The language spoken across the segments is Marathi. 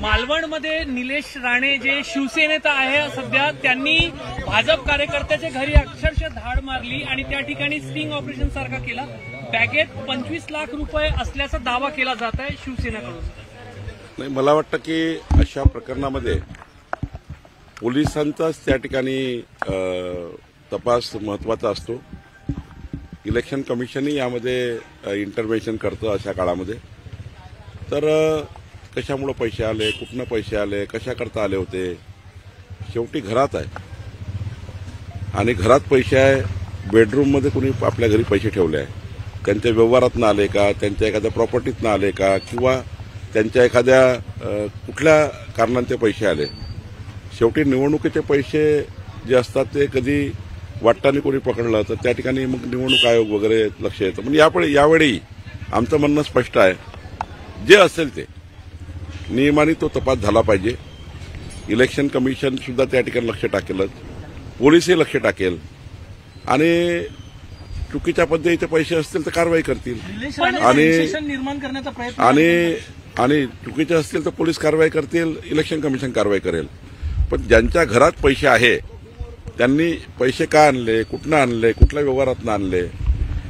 मालवणमध्ये निलेश राणे जे शिवसेनेत आहे सध्या, त्यांनी भाजप कार्यकर्त्याच्या घरी अक्षरशः धाड मारली आणि त्या ठिकाणी स्टिंग ऑपरेशन सारखा केला। बॅगेत 25 लाख रुपये असल्याचा दावा केला जात आहे शिवसेनेकडून। नाही, मला वाटतं की अशा प्रकरणामध्ये पोलिसांचाच त्या ठिकाणी तपास महत्वाचा असतो। इलेक्शन कमिशनही यामध्ये इंटरव्हेन्शन करतं अशा काळामध्ये। तर कशामुळे पैसे आले, कुठनं पैसे आले, कशा करता आले होते, शेवटी घरात आहे आणि घरात पैसे आहे, बेडरूममध्ये कोणी आपल्या घरी पैसे ठेवले आहे, त्यांच्या व्यवहारातनं आले का, त्यांच्या एखाद्या प्रॉपर्टीतनं आले का, किंवा त्यांच्या एखाद्या कुठल्या कारणाने ते पैसे आले। शेवटी निवडणुकीचे पैसे जे असतात ते कधी वाटताना कोणी पकडलं तर त्या ठिकाणी मग निवडणूक आयोग वगैरे लक्ष येतं। म्हणजे यावेळी आमचं म्हणणं स्पष्ट आहे, जे असेल ते नियमाने तो तपास झाला पाहिजे। इलेक्शन कमिशन सुद्धा त्या ठिकाणी लक्ष टाकेलच, पोलीसही लक्ष टाकेल आणि चुकीच्या पद्धतीचे पैसे असतील तर कारवाई करतील आणि चुकीचे असतील तर पोलीस कारवाई करतील, इलेक्शन कमिशन कारवाई करेल। पण ज्यांच्या घरात पैसे आहे त्यांनी पैसे का आणले, कुठनं आणले, कुठल्या व्यवहारातनं आणले,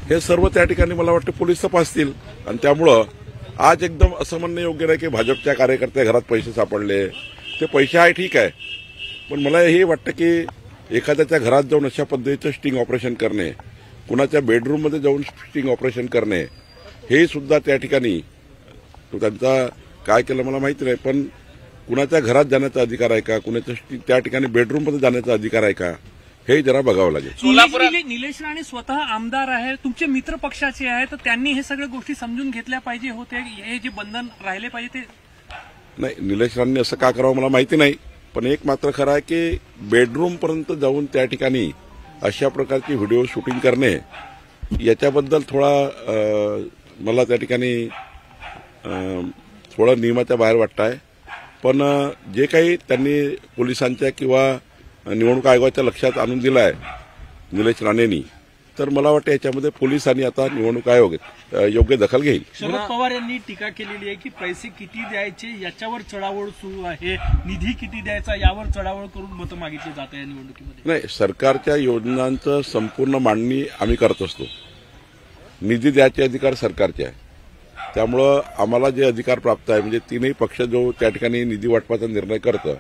हे सर्व त्या ठिकाणी मला वाटतं पोलीस तपासतील। आणि त्यामुळं आज एकदम असं म्हणणं योग्य नाही की भाजपच्या कार्यकर्त्या घरात पैसे सापडले, ते पैसे आहे ठीक आहे, पण मला हे वाटतं की एखाद्याच्या घरात जाऊन अशा पद्धतीचं स्टिंग ऑपरेशन करणे, कुणाच्या बेडरूममध्ये जाऊन स्टिंग ऑपरेशन करणे, हे सुद्धा त्या ठिकाणी त्यांचा काय केलं मला माहिती नाही, पण कुणाच्या घरात जाण्याचा अधिकार आहे का, कुणाच्या त्या ठिकाणी बेडरूममध्ये जाण्याचा अधिकार आहे का, हे जरा बघावं लागेल। निलेश राणे स्वतः आमदार आहे, तुमचे मित्र पक्षाचे आहे, तर त्यांनी हे सगळ्या गोष्टी समजून घेतल्या पाहिजे होते, हे जे बंधन राहिले पाहिजे ते नाही। निलेश राणेंनी असं का करावं मला माहिती नाही, पण एक मात्र खरं आहे की बेडरूमपर्यंत जाऊन त्या ठिकाणी अशा प्रकारची व्हिडिओ शूटिंग करणे, याच्याबद्दल थोडा मला त्या ठिकाणी थोडा नियमाच्या बाहेर वाटतं आहे। पण जे काही त्यांनी पोलिसांच्या किंवा निवडणूक आयोगाच्या लक्षात आणून दिलं आहे निलेश राणेंनी, तर मला वाटतं याच्यामध्ये पोलिसांनी आता निवडणूक आयोग योग्य दखल घेईल। शरद पवार यांनी टीका केलेली आहे की पैसे किती द्यायचे याच्यावर चढावळ सुरू आहे, निधी किती द्यायचा यावर चढावळ करून मतं मागितली जात आहे या निवडणुकीमध्ये। नाही, सरकारच्या योजनांचं संपूर्ण मांडणी आम्ही करत असतो, निधी द्यायचे अधिकार सरकारचे आहे, त्यामुळं आम्हाला जे अधिकार प्राप्त आहे म्हणजे तीनही पक्ष जो त्या ठिकाणी निधी वाटपाचा निर्णय करतं,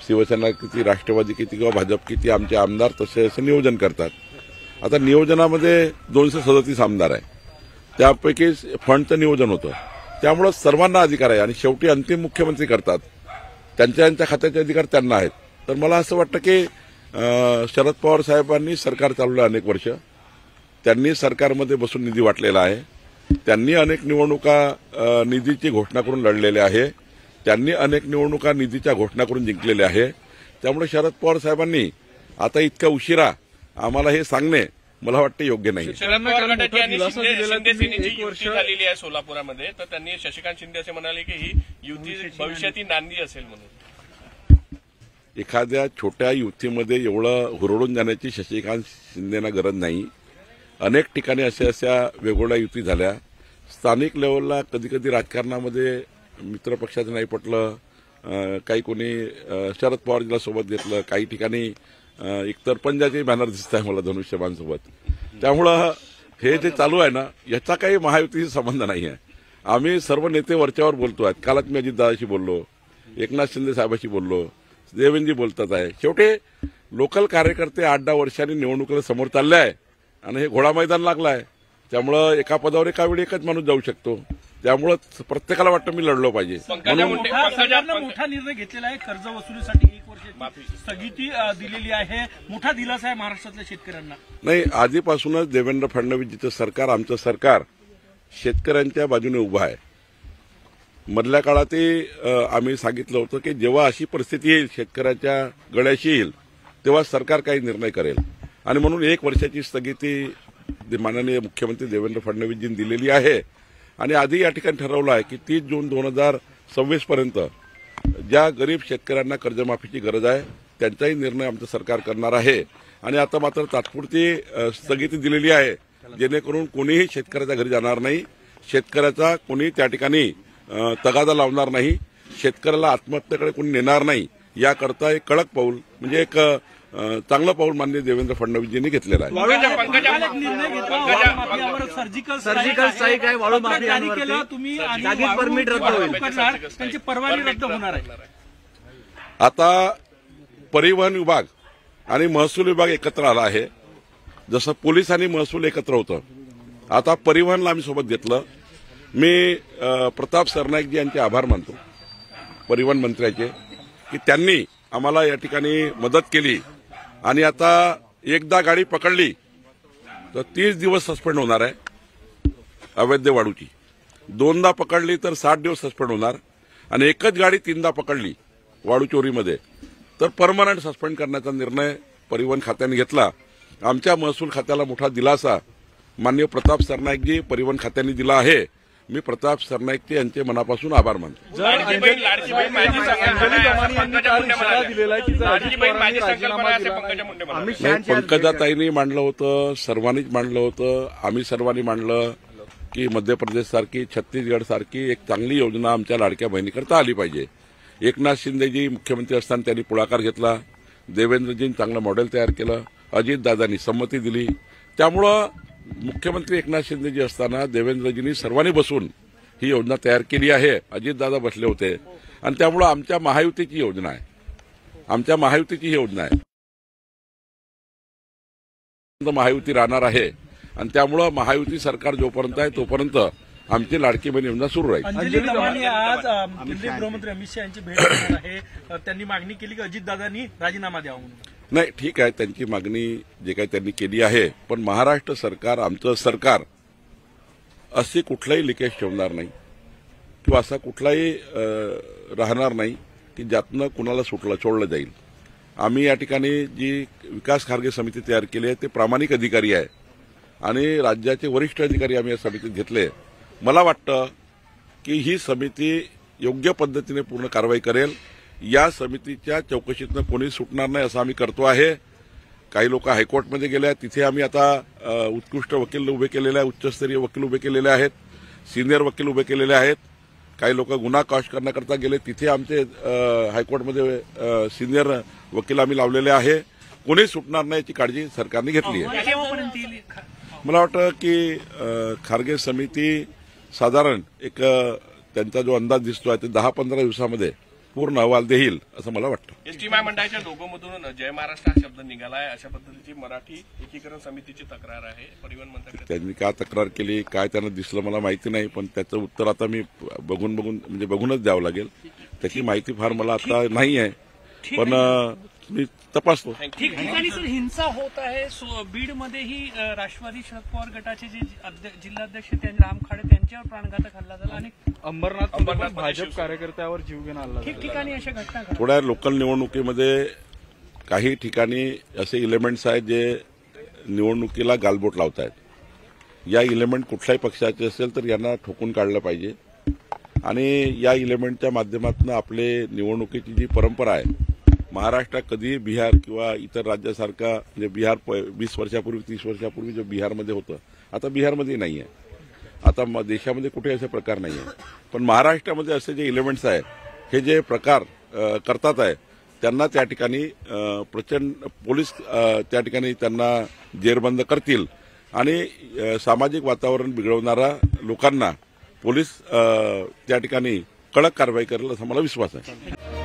शिवसेना किती, राष्ट्रवादी किती किंवा भाजप किती, आमचे आमदार तसे असं नियोजन करतात। आता नियोजनामध्ये 237 आमदार आहे, त्यापैकी फंडचं नियोजन होतं, त्यामुळं सर्वांना अधिकार आहे आणि शेवटी अंतिम मुख्यमंत्री करतात, त्यांच्या खात्याचे अधिकार त्यांना आहेत। तर मला असं वाटतं की शरद पवार साहेबांनी सरकार चालवलं अनेक वर्ष, त्यांनी सरकारमध्ये बसून निधी वाटलेला आहे, त्यांनी अनेक निवडणुका निधीची घोषणा करून लढलेल्या आहे, त्यांनी अनेक निवडणुका निधीच्या घोषणा करून जिंकलेल्या आहे। त्यामुळे शरद पवार साहेबांनी आता इतक्या उशिरा आम्हाला हे सांगणे मला वाटतं योग्य नाही। झालेली आहे सोलापुरामध्ये, तर त्यांनी शशिकांत शिंदे असे म्हणाले की ही युती भविष्यातील नांदी असेल म्हणून। एखाद्या छोट्या युतीमध्ये एवढं हुरळून जाण्याची शशिकांत शिंदेना गरज नाही। अनेक ठिकाणी अशा वेगवेगळ्या युती झाल्या। स्थानिक लेवलला कधी कधी राजकारणामध्ये मित्र पक्षाचं नाही पटलं, काही कोणी शरद पवारजीला सोबत घेतलं, काही ठिकाणी एकतर पंजाचे बॅनर दिसत आहे मला धनुष्यबाणसोबत। त्यामुळं हे जे चालू आहे ना, याचा काही महायुतीशी संबंध नाही आहे। आम्ही सर्व नेते वरच्यावर बोलतो आहेत, कालच मी अजितदादाशी बोललो, एकनाथ शिंदे साहेबांशी बोललो, देवेंद्रजी बोलतात आहे। शेवटी लोकल कार्यकर्ते 8-10 वर्षांनी निवडणुकीला समोर चालले आहे आणि हे घोडा मैदान लागलं आहे, त्यामुळं एका पदावर एका वेळी एकच माणूस जाऊ शकतो, त्यामुळं प्रत्येकाला वाटतं मी लढलो पाहिजे। सरकारनं मोठा निर्णय घेतलेला आहे, कर्ज वसुलीसाठी 1 वर्षाची स्थगिती दिलेली आहे, मोठा दिलासा आहे महाराष्ट्रातल्या शेतकऱ्यांना। नाही, आधीपासूनच देवेंद्र फडणवीसजीचं सरकार, आमचं सरकार शेतकऱ्यांच्या बाजूने उभं आहे। मधल्या काळातही आम्ही सांगितलं होतं की जेव्हा अशी परिस्थिती येईल, शेतकऱ्याच्या गळ्याशी येईल, तेव्हा सरकार काही निर्णय करेल आणि म्हणून 1 वर्षाची स्थगिती माननीय मुख्यमंत्री देवेंद्र फडणवीसजींनी दिलेली आहे। आणि आधी या ठिकाणी ठरवलं आहे की 30 जून 2026 पर्यंत ज्या गरीब शेतकऱ्यांना कर्जमाफीची गरज आहे त्यांचाही निर्णय आमचं सरकार करणार आहे। आणि आता मात्र तात्पुरती स्थगिती दिलेली आहे, जेणेकरून कोणीही शेतकऱ्याच्या घरी जाणार नाही, शेतकऱ्याचा कोणी त्या ठिकाणी तगादा लावणार नाही। शेतकऱ्याला आत्महत्येकडे कोणी नेणार नाही याकरता एक कडक पाऊल म्हणजे एक चांगलं पाऊल माननीय देवेंद्र फडणवीसजींनी घेतलेलं आहे. एक निर्णय घेतला वाळू माफियावर सर्जिकल स्ट्राईक आहे, वाळू माफियांवर तुम्ही आणि जागीच परमिट रद्द होईल. करणार, त्यांची परवानगी रद्द होणार आहे. आता परिवहन विभाग आणि महसूल विभाग एकत्र आला आहे. जसं पोलीस आणि महसूल एकत्र होतं, आता परिवहनला आम्ही सोबत घेतलं. मी प्रताप सरनाईकजी यांचे आभार मानतो परिवहन मंत्र्याचे की त्यांनी आम्हाला या ठिकाणी मदत केली. आणि आता एकदा गाडी पकडली तर 30 दिवस सस्पेंड होणार आहे अवैध वाळूची, दोनदा पकडली तर 60 दिवस सस्पेंड होणार, आणि एकच गाडी 3दा पकडली वाळू चोरीमध्ये तर परमनंट सस्पेंड करण्याचा निर्णय परिवहन खात्याने घेतला. आमच्या महसूल खात्याला मोठा दिलासा माननीय प्रताप सरनाईकजी परिवहन खात्याने दिला आहे. मी प्रताप सरनाईकचे यांचे मनापासून आभार मानतो. लाडकी बहीण माझी संकल्पना आहे असं पंकजा मुंडे म्हणाल्या. लाडकी बहीण माझी संकल्पना आहे असं पंकजा मुंडे म्हणाल्या. नाही, पंकजाताईंनी मांडलं होतं, सर्वांनीच मांडलं होतं, आम्ही सर्वांनी मांडलं की मध्य प्रदेश सारखी छत्तीसगड सारखी एक चांगली योजना आमच्या लाडक्या बहिणीकरता आली पाहिजे. एकनाथ शिंदेजी मुख्यमंत्री असताना त्यांनी पुढाकार घेतला, देवेंद्रजींनी चांगलं मॉडेल तयार केलं, अजितदादांनी संमती दिली. त्यामुळं मुख्यमंत्री एकनाथ शिंदेजी असताना देवेंद्रजींनी सर्वांनी बसून ही योजना तयार केली आहे. अजितदादा बसले होते आणि त्यामुळं आमच्या महायुतीची योजना आहे, आमच्या महायुतीची ही योजना आहे. महायुती राहणार आहे आणि त्यामुळं महायुती सरकार जोपर्यंत आहे तोपर्यंत आमची लाडकी बहीण योजना सुरू राहील. अंजली दमानी आज केंद्रीय गृहमंत्री अमित शहा यांची भेट घेणार आहे. त्यांनी मागणी केली की अजितदादांनी राजीनामा द्यावा म्हणून. नाही, ठीक आहे, त्यांची मागणी जे काही त्यांनी केली आहे, पण महाराष्ट्र सरकार आमचं सरकार असे कुठलाही लिकेज ठेवणार नाही किंवा असा कुठलाही राहणार नाही की ज्यातनं कुणाला सोडलं जाईल. आम्ही या ठिकाणी जी विकास खारगे समिती तयार केली आहे ते प्रामाणिक अधिकारी आहे आणि राज्याचे वरिष्ठ अधिकारी आम्ही या समितीत घेतले. मला वाटतं की ही समिती योग्य पद्धतीने पूर्ण कारवाई करेल. या समितीच्या चौकशीतनं कोणी सुटणार नाही असं आम्ही करतो आहे. काही लोक हायकोर्टमध्ये गेले आहेत, तिथे आम्ही आता उत्कृष्ट वकील उभे केलेले आहेत, उच्चस्तरीय वकील उभे केलेले आहेत, सिनियर वकील उभे केलेले आहेत. काही लोक गुन्हा कॉश करण्याकरता गेले, तिथे आमचे हायकोर्टमध्ये सिनियर वकील आम्ही लावलेले आहे. कोणी सुटणार नाही याची काळजी सरकारने घेतली आहे. मला वाटतं की खारगे समिती साधारण एक त्यांचा जो अंदाज दिसतोय ते 10-15 दिवसामध्ये पूर्ण अहवाल देईल असं मला वाटतं. एसटी महामंडळाच्या लोगोमधून जय महाराष्ट्र हा शब्द निघालाय. अशा पद्धतीची मराठी एकीकरण समितीची तक्रार आहे परिवहन मंत्र्याकडे. त्यांनी का तक्रार केली, काय त्यांना दिसलं मला माहिती नाही, पण त्याचं उत्तर आता मी बघूनच द्यावं लागेल. त्याची माहिती फार मला आता नाही आहे, पण मी तपासतो. ठिकठिकाणी सर हिंसा होत आहे. बीडमध्येही राष्ट्रवादी शरद पवार गटाचे जे जिल्हाध्यक्ष राम खाडे त्यांच्यावर प्राणघातक हल्ला झाला आणि अंबरनाथ भाजप कार्यकर्त्यावर जीवघेणा हल्ला. ठिकठिकाणी अशा घटना घडतात. थोड्या लोकल निवडणुकीमध्ये काही ठिकाणी असे इलेमेंट्स आहेत जे निवडणुकीला गालबोट लावत आहेत. या इलेमेंट कुठल्याही पक्षाचे असेल तर यांना ठोकून काढलं पाहिजे आणि या इलेमेंटच्या माध्यमातून आपले निवडणुकीची जी परंपरा आहे, महाराष्ट्रात कधी बिहार किंवा इतर राज्यासारखा म्हणजे बिहार 20 वर्षापूर्वी 30 वर्षापूर्वी जो बिहारमध्ये होतं आता बिहारमध्ये नाही आहे. आता देशामध्ये कुठे असे प्रकार नाही आहे, पण महाराष्ट्रामध्ये असे जे इलेमेंट्स आहेत हे जे प्रकार करतात आहे त्यांना त्या ठिकाणी प्रचंड पोलीस त्या ठिकाणी त्यांना जेरबंद करतील आणि सामाजिक वातावरण बिघडवणाऱ्या लोकांना पोलीस त्या ठिकाणी कडक कारवाई करेल असा मला विश्वास आहे.